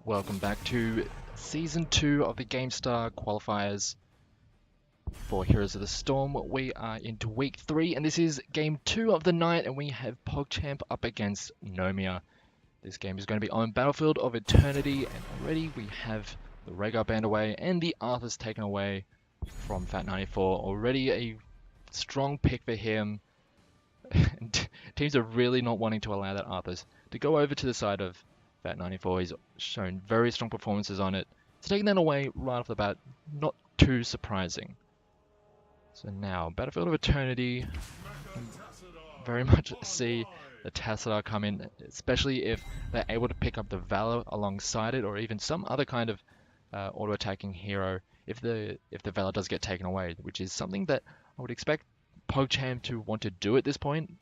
welcome back to Season 2 of the GameStar qualifiers for Heroes of the Storm. We are into Week 3, and this is Game 2 of the night, and we have Pogchamp up against Nomia. This game is going to be on Battlefield of Eternity, and already we have the Rhaegar banned away, and the Arthur's taken away from Fat94. Already a strong pick for him. Teams are really not wanting to allow that Arthur's to go over to the side of Fat94. He's shown very strong performances on it. So taking that away right off the bat, not too surprising. So now, Battlefield of Eternity, very much see the Tassadar come in, especially if they're able to pick up the Valor alongside it, or even some other kind of auto-attacking hero if the Valor does get taken away, which is something that I would expect Pogchamp to want to do at this point,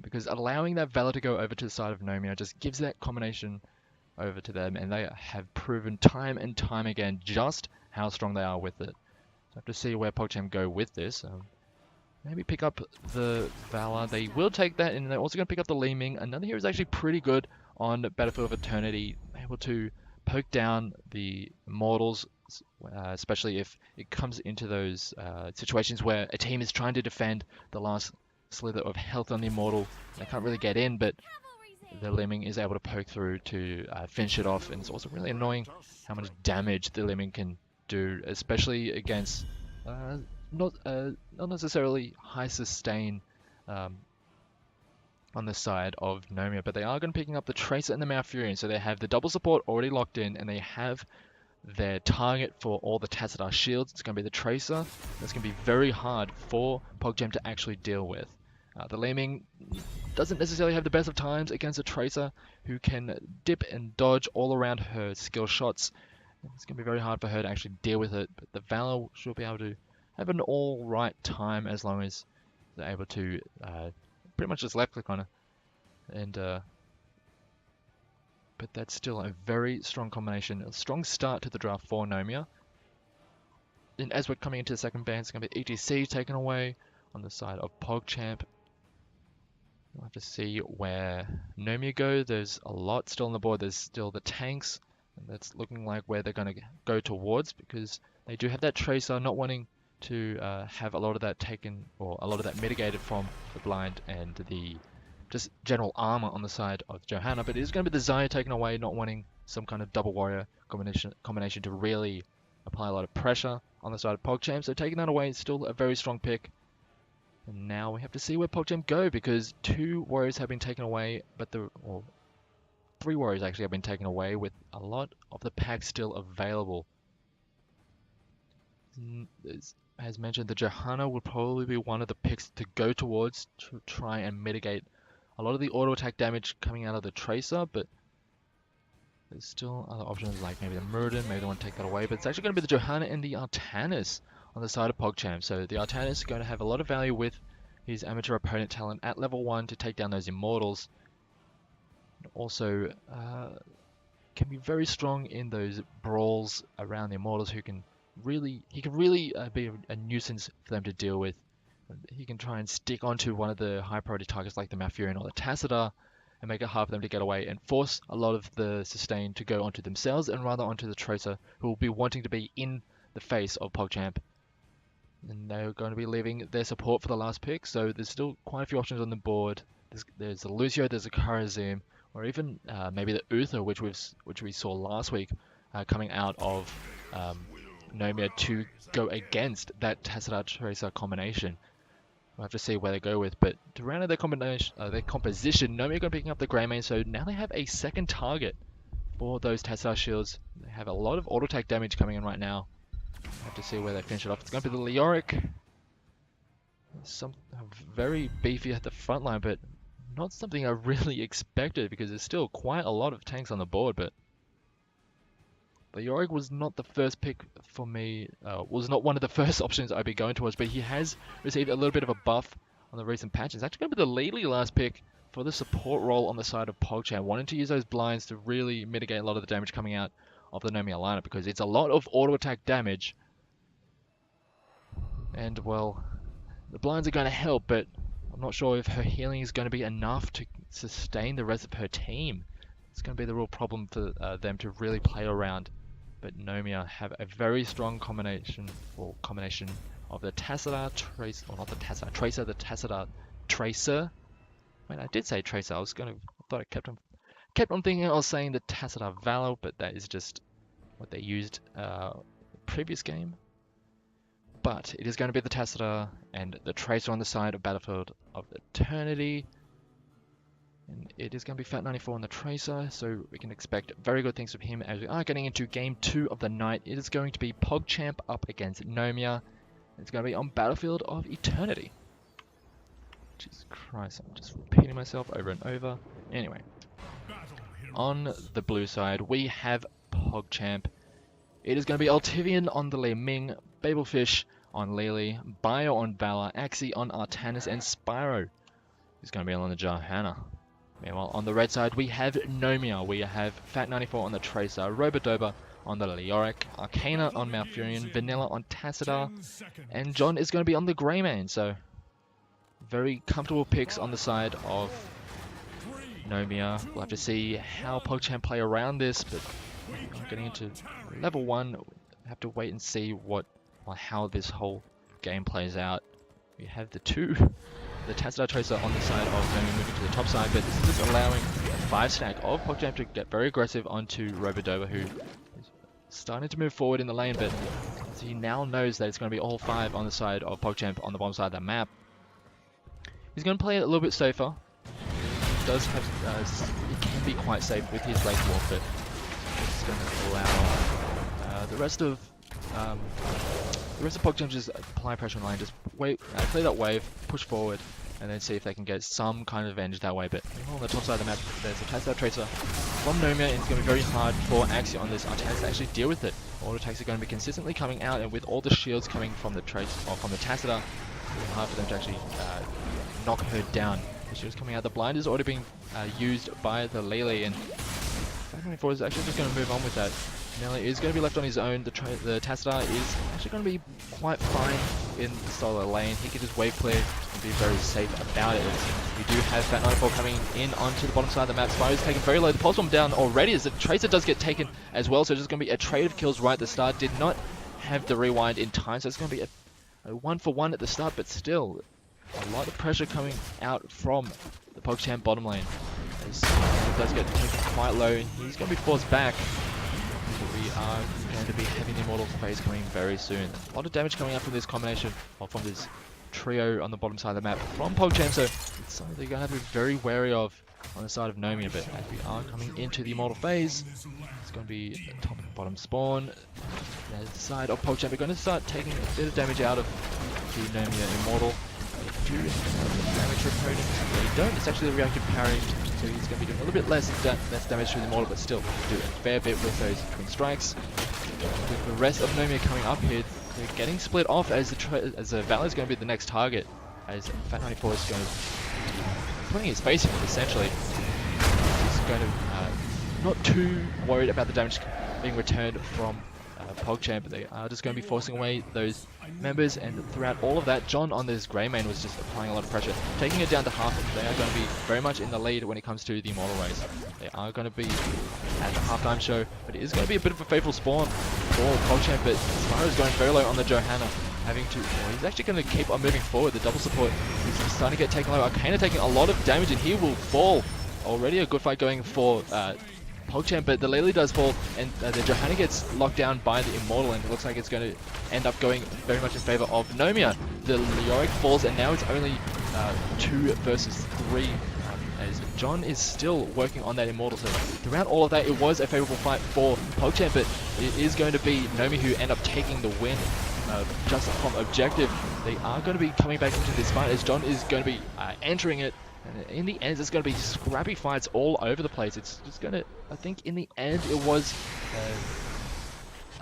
because allowing that Valor to go over to the side of Nomia just gives that combination over to them, and they have proven time and time again just how strong they are with it. So I have to see where Pogchamp go with this. Maybe pick up the Valor. They will take that, and they're also going to pick up the Li Ming. Another hero is actually pretty good on Battlefield of Eternity, able to poke down the Immortals, especially if it comes into those situations where a team is trying to defend the last slither of health on the Immortal. They can't really get in, but the Li Ming is able to poke through to finish it off, and it's also really annoying how much damage the Li Ming can do, especially against not necessarily high sustain on the side of Nomia, but they are going to be picking up the Tracer and the Malfurion, so they have the double support already locked in, and they have their target for all the Tassadar shields. It's going to be the Tracer. That's going to be very hard for Pogchamp to actually deal with. The Li Ming doesn't necessarily have the best of times against a Tracer who can dip and dodge all around her skill shots. It's going to be very hard for her to actually deal with it, but the Valor should be able to have an alright time as long as they're able to pretty much just left click on her. And but that's still a very strong combination, a strong start to the draft for Nomia. And as we're coming into the second ban, it's going to be ETC taken away on the side of Pogchamp. We'll have to see where Nomia go. There's a lot still on the board. There's still the tanks, and that's looking like where they're going to go towards, because they do have that Tracer, not wanting to have a lot of that taken, or a lot of that mitigated from the blind and the just general armor on the side of Johanna. But it is going to be the Xayah taken away, not wanting some kind of double warrior combination to really apply a lot of pressure on the side of Pogchamp. So taking that away is still a very strong pick. And now we have to see where Pogchamp go, because 2 warriors have been taken away, but 3 warriors actually have been taken away, with a lot of the packs still available. As mentioned, the Johanna will probably be one of the picks to go towards to try and mitigate a lot of the auto attack damage coming out of the Tracer, but there's still other options like maybe the Muradin, maybe they want to take that away, but it's actually going to be the Johanna and the Artanis on the side of Pogchamp. So the Artanis is going to have a lot of value with his amateur opponent talent at level 1 to take down those Immortals. Also can be very strong in those brawls around the Immortals, he can really be a nuisance for them to deal with. He can try and stick onto one of the high priority targets like the Malfurion or the Tassadar and make it hard for them to get away, and force a lot of the sustain to go onto themselves and rather onto the Tracer, who will be wanting to be in the face of Pogchamp. And they're going to be leaving their support for the last pick, so there's still quite a few options on the board. There's a Lucio, there's a Kharazim, or even maybe the Uther, which we saw last week coming out of Nomia to go against that Tassadar Tracer combination. We'll have to see where they go with, but to round out their composition, Nomia are going to be picking up the Greymane, so now they have a second target for those Tassadar shields. They have a lot of auto attack damage coming in right now. We'll have to see where they finish it off. It's going to be the Leoric. Very beefy at the front line, but not something I really expected, because there's still quite a lot of tanks on the board. But the Yorick was not the first pick for me, was not one of the first options I'd be going towards, but he has received a little bit of a buff on the recent patches. It's actually going to be the Lily last pick for the support role on the side of Pogchamp, wanting to use those blinds to really mitigate a lot of the damage coming out of the Nomia lineup, because it's a lot of auto attack damage. And well, the blinds are going to help, but I'm not sure if her healing is going to be enough to sustain the rest of her team. It's going to be the real problem for them to really play around. But Nomia have a very strong combination of the Tassadar Tracer, or not the Tassadar Tracer, the Tassadar Tracer. Wait, I did say Tracer. I thought I kept on thinking I was saying the Tassadar Valor, but that is just what they used previous game. But it is going to be the Tassadar and the Tracer on the side of Battlefield of Eternity. And it is going to be Fat94 on the Tracer, so we can expect very good things from him as we are getting into Game 2 of the night. It is going to be Pogchamp up against Nomia. It's going to be on Battlefield of Eternity. Jesus Christ, I'm just repeating myself over and over. Anyway, on the blue side, we have Pogchamp. It is going to be Altivian on the Li Ming, Babelfish on Lily, Bio on Valor, Axie on Artanis, and Spyro is going to be on the Johanna. Meanwhile, on the red side, we have Nomia. We have Fat94 on the Tracer, Robodoba on the Leoric, Arcana on Malfurion, Vanilla on Tassadar, and John is going to be on the Greymane. So, very comfortable picks on the side of Nomia. We'll have to see how Pogchamp play around this, but getting into level 1, we'll have to wait and see how this whole game plays out. We have the Tassadar Tracer on the side of Nomia moving to the top side, but this is just allowing a 5-stack of Pogchamp to get very aggressive onto Robodoba, who is starting to move forward in the lane, but he now knows that it's going to be all 5 on the side of Pogchamp on the bottom side of the map. He's going to play it a little bit safer. He does have, he can be quite safe with his Wraith Walk, but it's going to allow the rest of Pogchamp just apply pressure on the lane, just wait, clear that wave, push forward, and then see if they can get some kind of advantage that way. But on the top side of the map, there's a Tassadar Tracer from Nomia, and it's going to be very hard for Axie on this Artanis to actually deal with it. Auto attacks are going to be consistently coming out, and with all the shields coming from the Tassadar, it's hard for them to actually knock her down. The shield's coming out, the blind is already being used by the Lele, and Fat94 is actually just going to move on with that. Nelly is going to be left on his own. The Tassadar is actually going to be quite fine in the solo lane. He can just wave clear and be very safe about it. We do have Fat94 coming in onto the bottom side of the map. Spyro's taken very low. The pulse bomb down already as the Tracer does get taken as well. So it's just going to be a trade of kills right at the start. Did not have the rewind in time. So it's going to be a 1-for-1 at the start, but still a lot of pressure coming out from the Pogchamp bottom lane. As he does get taken quite low. He's going to be forced back. We are going to be having the Immortal phase coming very soon. A lot of damage coming out from this combination, or from this trio on the bottom side of the map from Pogchamp, so it's something they're going to have to be very wary of on the side of Nomia. But as we are coming into the Immortal phase, it's going to be top and bottom spawn. The side of Pogchamp are going to start taking a bit of damage out of the Nomia Immortal. They do have damage for opponents. They don't. It's actually the reactive parry, so he's going to be doing a little bit less damage to the Immortal, but still do a fair bit with those twin strikes. With the rest of Nomia coming up here, they're getting split off as the Valor is going to be the next target, as Fat94 is going to putting his face in it essentially. He's going to not too worried about the damage being returned from Pogchamp, but they are just going to be forcing away those members, and throughout all of that, John on this Greymane was just applying a lot of pressure, taking it down to half. They are going to be very much in the lead when it comes to the Immortal race. They are going to be at the halftime show, but it is going to be a bit of a faithful spawn for Pogchamp, but Spyro is going very low on the Johanna, having to, well, he's actually going to keep on moving forward. The double support is starting to get taken low. Arcana taking a lot of damage, and he will fall. Already a good fight going for Pogchamp, but the Lele does fall, and the Johanna gets locked down by the Immortal, and it looks like it's going to end up going very much in favor of Nomia. The Leoric falls, and now it's only 2 versus 3, as John is still working on that Immortal. So throughout all of that, it was a favorable fight for Pogchamp, but it is going to be Nomia who end up taking the win just from objective. They are going to be coming back into this fight, as John is going to be entering it. And in the end, it's going to be scrappy fights all over the place. It's just going to, I think in the end, it was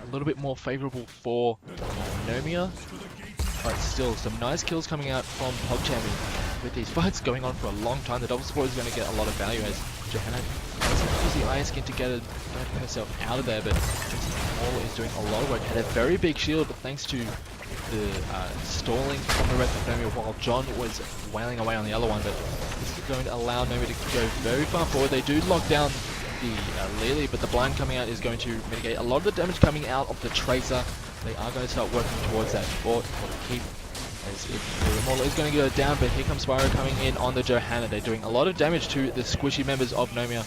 a little bit more favorable for Nomia. But still, some nice kills coming out from Pogchamp. With these fights going on for a long time, the double support is going to get a lot of value, as Johanna doesn't use the Iron Skin to get herself out of there. But Immortal is doing a lot of work. Had a very big shield, but thanks to the stalling from the rest of Nomia while John was wailing away on the other one, but this is going to allow Nomia to go very far forward. They do lock down the Lily, but the blind coming out is going to mitigate a lot of the damage coming out of the Tracer. They are going to start working towards that fort or the keep, as if the Immortal is going to go down, but here comes Spyro coming in on the Johanna. They're doing a lot of damage to the squishy members of Nomia.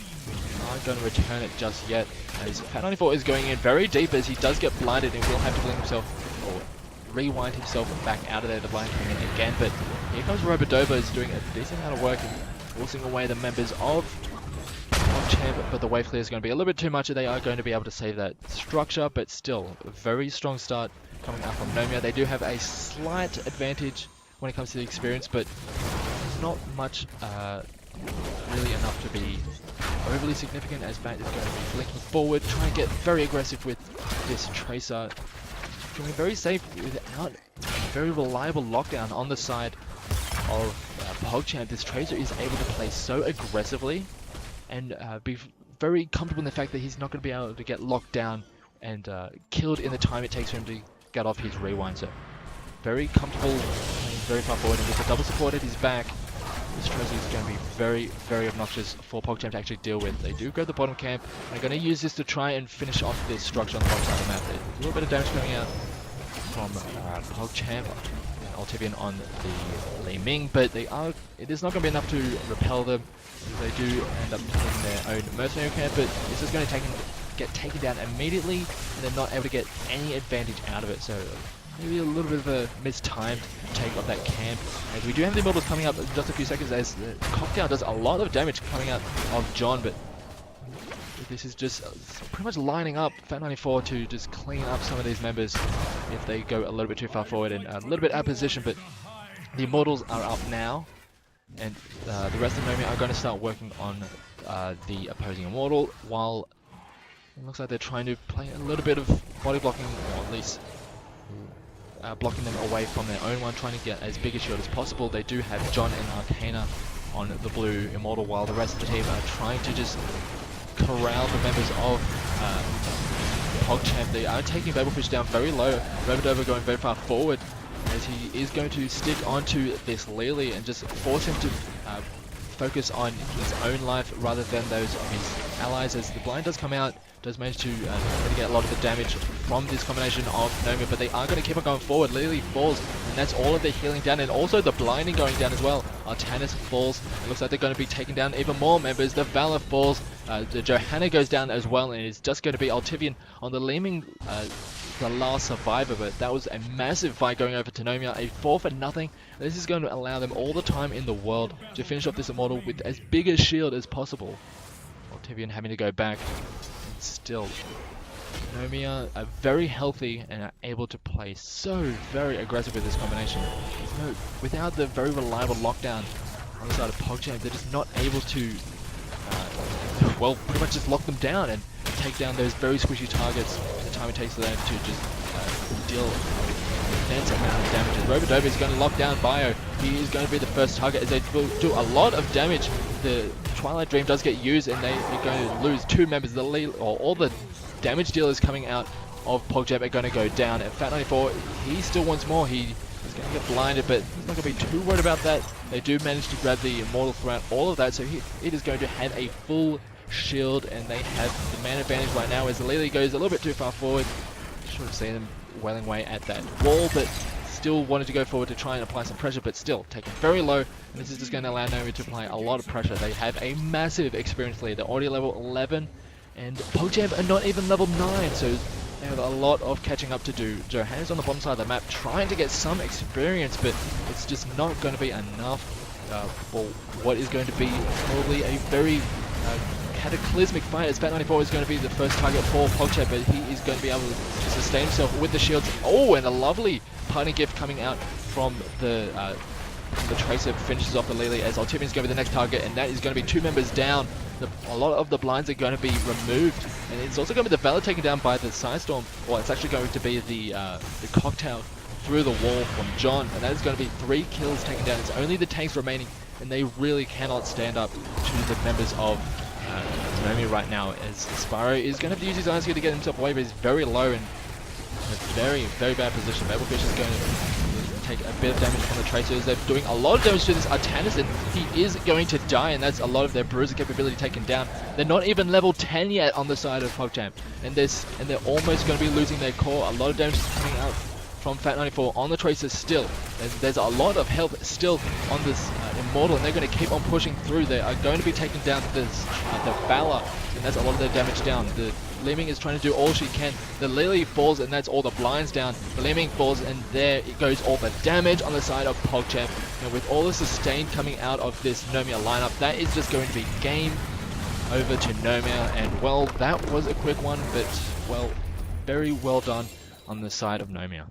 Aren't going to return it just yet, as Fat94 is going in very deep, as he does get blinded and will have to blink himself or rewind himself back out of there. The blind coming in again, but here comes Robodova, is doing a decent amount of work and forcing away the members of Pogchamp, but the wave clear is going to be a little bit too much. They are going to be able to save that structure, but still a very strong start coming out from Nomia. They do have a slight advantage when it comes to the experience, but not much really enough to be overly significant, as Bat is going to be blinking forward, trying to get very aggressive with this Tracer. Feeling very safe without a very reliable lockdown on the side of Pogchamp. This Tracer is able to play so aggressively and be very comfortable in the fact that he's not going to be able to get locked down and killed in the time it takes for him to get off his rewind. So very comfortable, playing very far forward, and with the double support at his back, this Tracer is going to be very, very obnoxious for Pogchamp to actually deal with. They do go to the bottom camp. They're going to use this to try and finish off this structure on the bottom side of the map. A little bit of damage coming out from Pogchamp and Altivian on the Li Ming, but it is not going to be enough to repel them. They do end up taking their own mercenary camp, but this is going to get taken down immediately, and they're not able to get any advantage out of it. So maybe a little bit of a mistimed take of that camp, as we do have the Immortals coming up in just a few seconds, as the cocktail does a lot of damage coming out of John, but this is just pretty much lining up Fat94 to just clean up some of these members if they go a little bit too far forward and a little bit out of position. But the Immortals are up now, and the rest of Nomia are going to start working on the opposing Immortal, while it looks like they're trying to play a little bit of body blocking, or at least blocking them away from their own one, trying to get as big a shield as possible. They do have John and Arcana on the blue Immortal, while the rest of the team are trying to just corral the members of Pogchamp. They are taking Babelfish down very low. Robodova going very far forward, as he is going to stick onto this Lily and just force him to focus on his own life rather than those of his allies, as the blind does come out, does manage to mitigate a lot of the damage from this combination of Nomia, but they are going to keep on going forward. Lily falls, and that's all of their healing down, and also the blinding going down as well. Artanis falls. It looks like they're going to be taking down even more members. The Valor falls. The Johanna goes down as well, and it's just going to be Altivian on the Li Ming, the last survivor, but that was a massive fight going over to Nomia, a 4-0. This is going to allow them all the time in the world to finish off this Immortal with as big a shield as possible. Altivian having to go back, and still Nomia are very healthy and are able to play so very aggressive with this combination. Without the very reliable lockdown on the side of Pogchamp, they're just not able to well, pretty much just lock them down and take down those very squishy targets in the time it takes for them to just deal an immense amount of damage. Robodova is going to lock down Bio. He is going to be the first target, as they will do a lot of damage. The Twilight Dream does get used, and they are going to lose two members. All the damage dealers coming out of Pogchamp are going to go down. And Fat94, he still wants more. He is going to get blinded, but he's not going to be too worried about that. They do manage to grab the Immortal throughout all of that, so it is going to have a full shield, and they have the man advantage right now, as the Lily goes a little bit too far forward. Should have seen them welling away at that wall, but still wanted to go forward to try and apply some pressure, but still taken very low, and this is just going to allow Nomia to apply a lot of pressure. They have a massive experience lead. They're already level 11, and Pogchamp are not even level 9, so they have a lot of catching up to do. Johanna's on the bottom side of the map trying to get some experience, but it's just not going to be enough for what is going to be probably a very cataclysmic fight, as Fat94 is going to be the first target for Pogchamp, but he is going to be able to sustain himself with the shields. Oh, and a lovely parting gift coming out from the Tracer, finishes off the Lily, as Altivian is going to be the next target, and that is going to be two members down. A lot of the blinds are going to be removed, and it's also going to be the Valor taken down by the Sidestorm. Well, it's actually going to be the cocktail through the wall from John, and that is going to be 3 kills taken down. It's only the tanks remaining, and they really cannot stand up to the members of Nomia right now, as Spyro is going to have to use his eyes here to get himself away, but he's very low and in a very, very bad position. Babelfish is going to take a bit of damage from the Tracers. They're doing a lot of damage to this Artanis, and he is going to die, and that's a lot of their bruiser capability taken down. They're not even level 10 yet on the side of Pogchamp, and they're almost going to be losing their core. A lot of damage is coming out from Fat94 on the Tracers still. There's a lot of health still on this Immortal, and they're going to keep on pushing through. They are going to be taking down this the Valor, and that's a lot of their damage down. The Leeming is trying to do all she can. The Lily falls, and that's all the blinds down. The Leeming falls, and there it goes all the damage on the side of Pogchamp. And with all the sustain coming out of this Nomia lineup, that is just going to be game over to Nomia. And well, that was a quick one, but well, very well done on the side of Nomia.